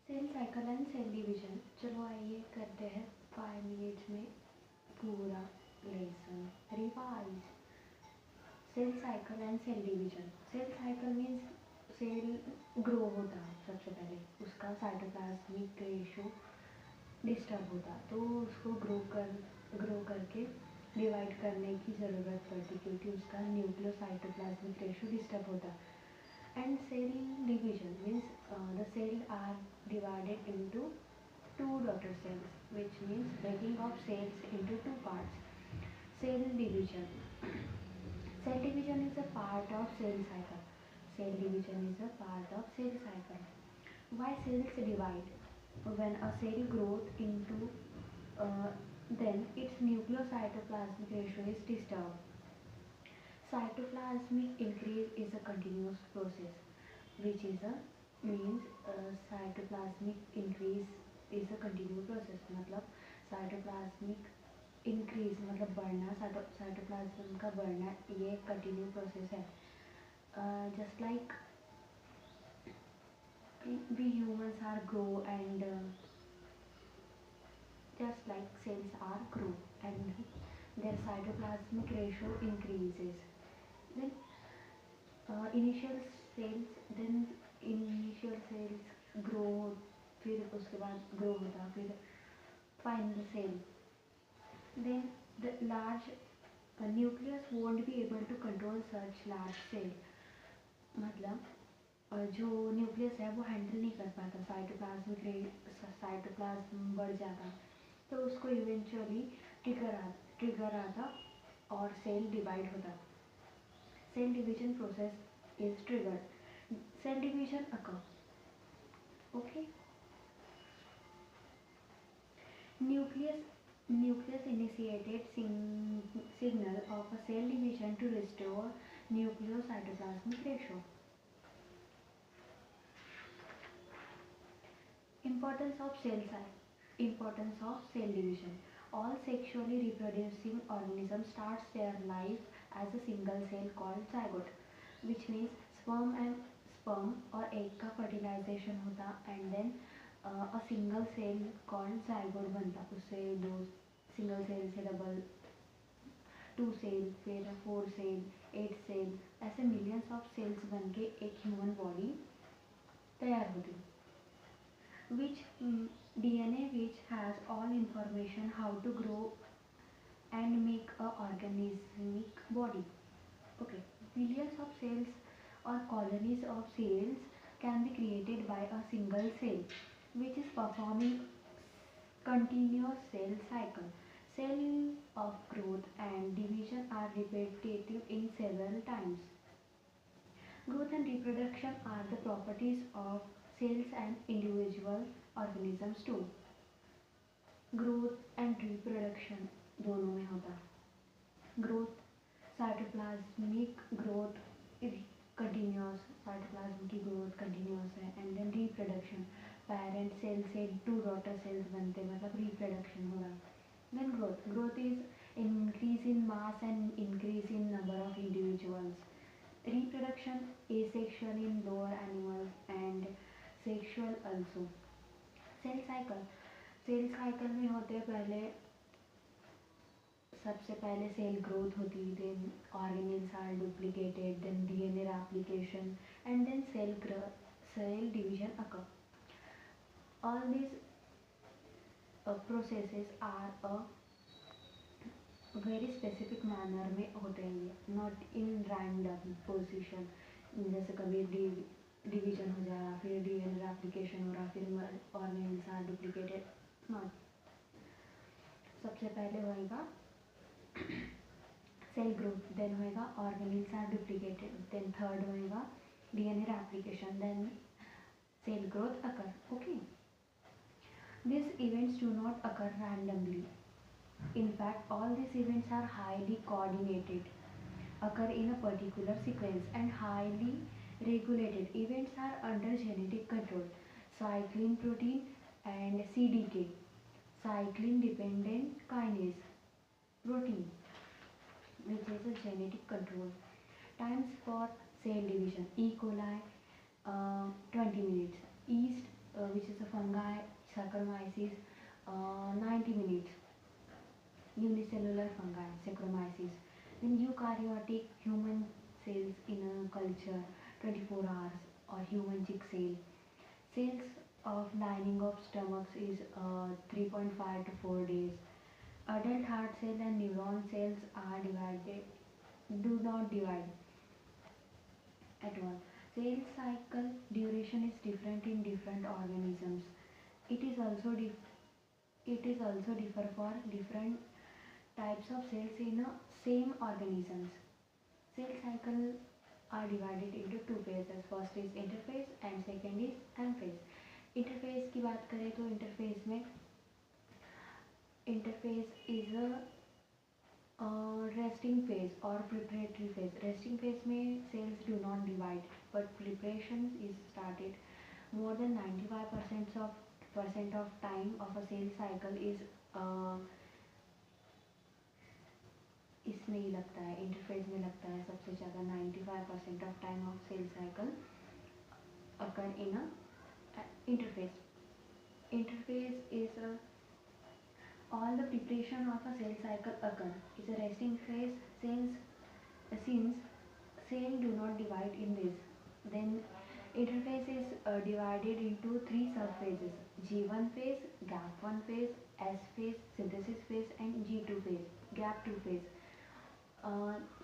Cell cycle and cell division. चलो आइए करते हैं 5 मिनट्स में पूरा lesson revise. Cell cycle and cell division. Cell cycle means cell grow होता है, सबसे पहले उसका साइटोप्लाज्मिक रेशो डिस्टर्ब होता, तो उसको ग्रो करके डिवाइड करने की ज़रूरत पड़ती क्योंकि उसका न्यूक्लियोसाइटोप्लाज्मिक रेशो डिस्टर्ब होता। And cell division means the cell are divided into two daughter cells, which means breaking of cells into two parts. Cell division. Cell division is a part of cell cycle. Cell division is a part of cell cycle. Why cells divide? When a cell grows into then its nucleocytoplasmic ratio is disturbed. Cytoplasmic increase is a continuous process, which is a means cytoplasmic increase is a continuous process. मतलब cytoplasmic increase मतलब बढ़ना, cytoplasm का बढ़ना ये continue process है. Just like we humans are grow and just like cells are grow and their cytoplasmic ratio increases. Then initial cells, then initial cells grow, फिर उसके बाद ग्रो होता, फिर final cell. Then the large nucleus won't be able to control such large cell. मतलब जो nucleus है वो handle नहीं कर पाता, साइटोप्लाज्म बढ़ जाता, तो उसको इवेंचुअली ट्रिगर आता और सेल डिवाइड होता. Cell division process is triggered. Cell division occur. Okay. Nucleus initiated signal of a cell division to restore nucleocytoplasmic ratio. Importance of cell division. All sexually reproducing organisms starts their life as a single cell called zygote, which means sperm और egg का fertilization होता and then a single cell called zygote बनता. उससे दो single cell से double 2 cell, फिर 4 cell, 8 cell, ऐसे millions of sales बन के एक ह्यूमन बॉडी तैयार होती. Which DNA which has all information how to grow and make a organismic body. Okay, billions of cells or colonies of cells can be created by a single cell which is performing continuous cell cycle. Cell of growth and division are repetitive in several times. Growth and reproduction are the properties of cells and individual organisms too. Growth and reproduction दोनों में होता. Growth, cytoplasmic growth continuous, cytoplasm की growth continuous है. And then reproduction, parent cell से 2 daughter cells बनते, मतलब reproduction होगा. Then growth is increase in mass and increase in number of individuals. Reproduction, asexual in lower animals and sexual also. Cell cycle में होते पहले, सबसे पहले सेल ग्रोथ होती, then organelles are duplicated, then DNA replication and then cell division occur. All this processes are a very specific manner में होते हैं, not in random position. जैसे कभी डिवीजन हो जाएगा, फिर डीएनए रेप्लिकेशन हो रहा, फिर ऑर्गेनेल्स आर डुप्लीकेटेड, नॉट. सबसे पहले होएगा सेल ग्रोथ, देन होएगा organelles are duplicated, then third होएगा DNA replication, then cell growth occur. Okay. These events do not occur randomly. In fact, all these events are highly coordinated, occur in a particular sequence and highly regulated. Events are under genetic control. Cyclin protein and CDK, cyclin dependent kinase protein, which is a genetic control. Times for cell division. E. coli 20 minutes. Yeast which is a fungi, Saccharomyces 90 minutes, unicellular fungi, Saccharomyces. Then eukaryotic human cells in a culture 24 hours, or human chick cell. Cells of lining of stomachs is 3.5 to 4 days. Adult heart cell and neuron cells are divided, do not divide at all. Cell cycle duration is different in different organisms. It is also differ for different types of cells in a same organisms. Cell cycle are divided into two phases. First is interphase and second is M phase. Interphase की बात करें तो interphase is a resting phase और preparatory phase. Resting phase में cells do not divide but preparation is started. More than 95% of time of a cell cycle is इसमें ही लगता है, interphase में लगता है सबसे ज़्यादा. 95% of time of cell cycle occur in a interphase. Interphase is all the preparation of a cell cycle occur is a resting phase since cell do not divide in this. Then interphase is divided into three subphases: G1 phase, gap1 phase, S phase, synthesis phase and G2 phase, gap2 phase.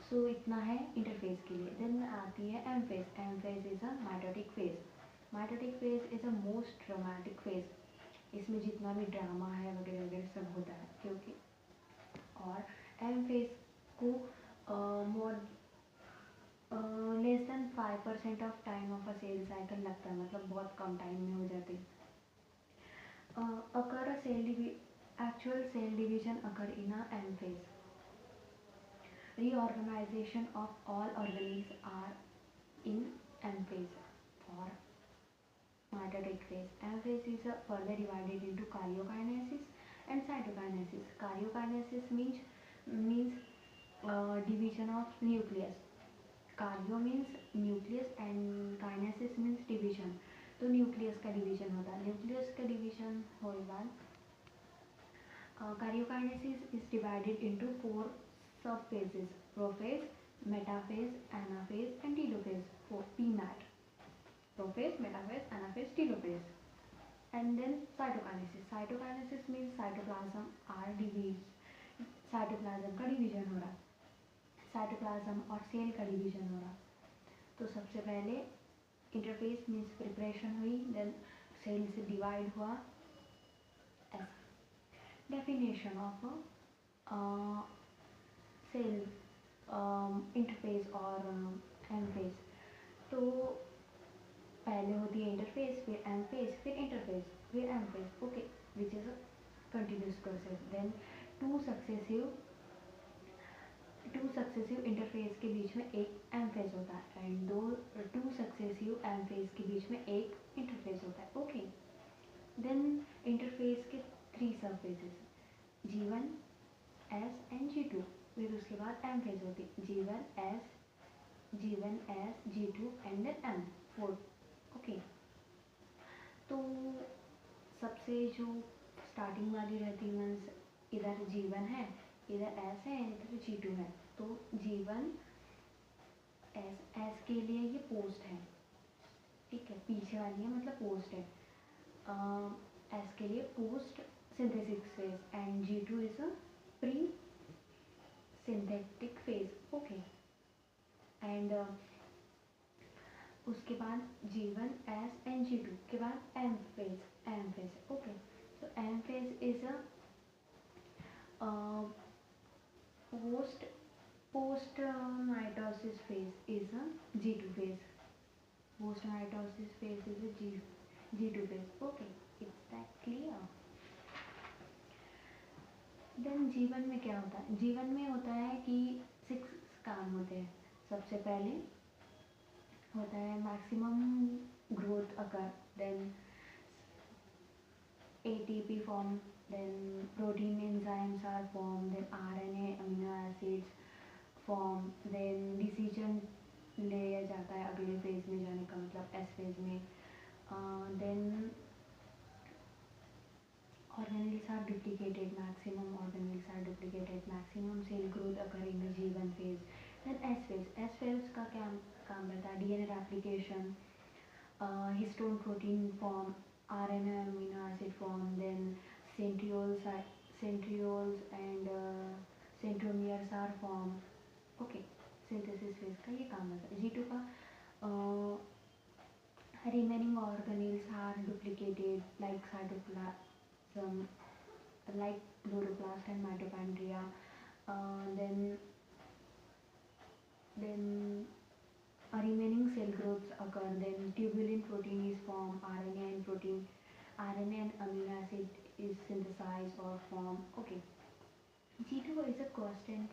So इतना है interphase के लिए. Then आती है M phase. M phase is a mitotic phase. Mitotic phase is a most dramatic phase. इसमें जितना भी drama है वगैरह वगैरह सब होता है क्योंकि. और एम फेज को more less than 5% of time of a cell cycle लगता है, मतलब बहुत कम टाइम में हो जाती है. Occur a cell actual cell division occur in a M phase. Reorganization of all organisms are in M phase or mitotic phase. M phase is further divided into karyokinesis and cytokinesis. Karyokinesis means division of nucleus. Karyo means nucleus and kinesis means division. तो nucleus का division होता है. Nucleus का division होने बाद karyokinesis is divided into four subphases: prophase, metaphase, anaphase and telophase. For PMAT: prophase, metaphase, anaphase, telophase. And then cytokinesis. Cytokinesis means cytoplasm are divided. Cytoplasm का division हो रहा है, साइटोप्लाज्म और सेल का division हो रहा. तो सबसे पहले इंटरफेस मीन्स प्रिपरेशन हुई, देन सेल से डिवाइड हुआ. डेफिनेशन ऑफ सेल इंटरफेस और एमफेज. तो पहले होती है इंटरफेस, फिर एमफेज, फिर इंटरफेस, फिर M phase. Okay, which is a continuous process. Then two successive interphase के बीच में एक एमफेज होता है एंड टू सक्सेसिव एमफेज के बीच में एक इंटरफेज होता है. ओके, देन इंटरफेस के थ्री सब फेजेस: G1, S एंड G2. फिर उसके बाद एम फेज होती है: G1, S, G2 and then M, 4. Okay, तो सबसे जो स्टार्टिंग वाली रहती मीन्स इधर G1 है, इधर S है, इधर G2 है. तो G1 S के लिए ये पोस्ट है, ठीक है, पीछे वाली है मतलब पोस्ट है. S के लिए post synthesis phase and G2 is a pre synthetic phase. Okay, and उसके बाद G1, S एंड G2 के बाद एम फेज. ओके, तो M phase is a post mitosis phase is a G2 phase. Post mitosis phase is a G2 phase. Okay, is that clear? Then G1 में क्या होता है? G1 में होता है कि 6 काम होते हैं. सबसे पहले होता है maximum growth occur, then ATP form, then protein enzymes are formed, then RNA amino acids form, then decision लिया जाता है अगले फेज में जाने का, मतलब एस फेज में. Then organelles are duplicated, maximum organelles are duplicated, maximum cell growth occur in the G1 phase. Then S phase. S phase का क्या काम रहता है? DNA replication, histone protein form, RNA amino acid form, then centrioles and centromeres are formed. Okay, synthesis phase का ये काम रहता है. G2 का remaining organelles are duplicated like cytoplasm, like chloroplast and mitochondria. Then remaining cell growths occur. Then tubulin protein is formed. RNA and amino acid is synthesized or formed. Okay. G2 is a quiescent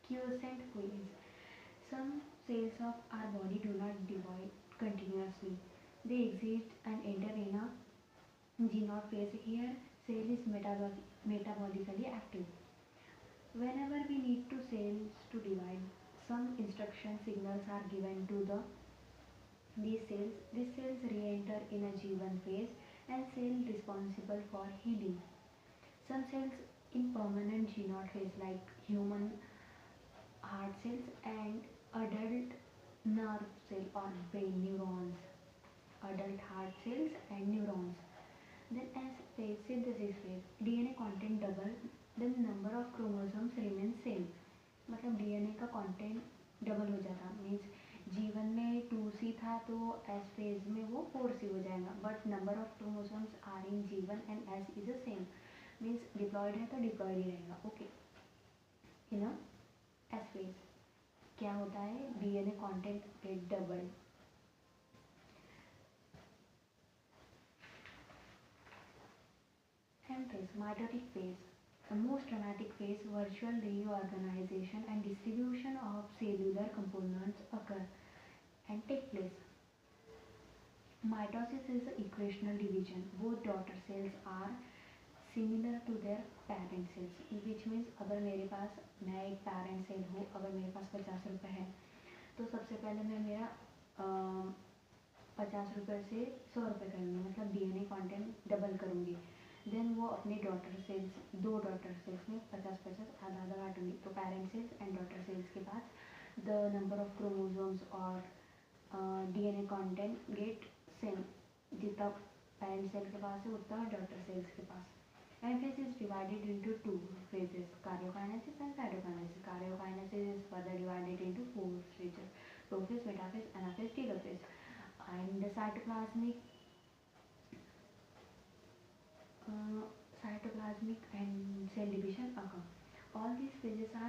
phase. Some cells of our body do not divide continuously. They exist and enter in a G0 phase. Here, cell is metabolically active. Whenever we need to cells to divide, some instruction signals are given to these cells. These cells re-enter in a G1 phase and cell responsible for healing. Some cells in permanent G0 phase like human heart cells and adult nerve cell or brain neurons, adult heart cells and neurons. Then as phase, synthesis phase, DNA content double, then number of chromosomes remain same. मतलब DNA का content double हो जाता, means G1 में 2C था तो S phase में वो 4C हो जाएगा, but number of chromosomes are in G1 and S is the same, means diploid है तो डिप्लॉयड ही रहेगा. ओके, इन S phase क्या होता है? DNA content get double. M phase, mitotic phase, the most dramatic phase. Virtual reorganization and distribution of cellular components occur and take place. Mitosis is the equational division. Both daughter cells are similar to their parent cells, which means अगर मेरे पास, मैं एक parent cell हूँ, अगर मेरे पास 50 रुपये है तो सबसे पहले मैं मेरा 50 रुपये से 100 रुपये करूँगी, मतलब DNA कंटेंट डबल करूँगी. देन वो अपने डॉटर सेल्स, दो डॉटर सेल्स में 50-50 आधा आधा बांटूंगी. तो parent cells and daughter cells के पास द नंबर ऑफ क्रोमोसोम्स और DNA कंटेंट गेट सेम. जितना पेरेंट सेल के पास है उतना डॉटर सेल्स के पास. M phase is divided into two phases, karyokinesis and cytokinesis. Karyokinesis is further divided into four stages: prophase, metaphase, anaphase, telophase. And the cytoplasmic and cell division occur. All these phases are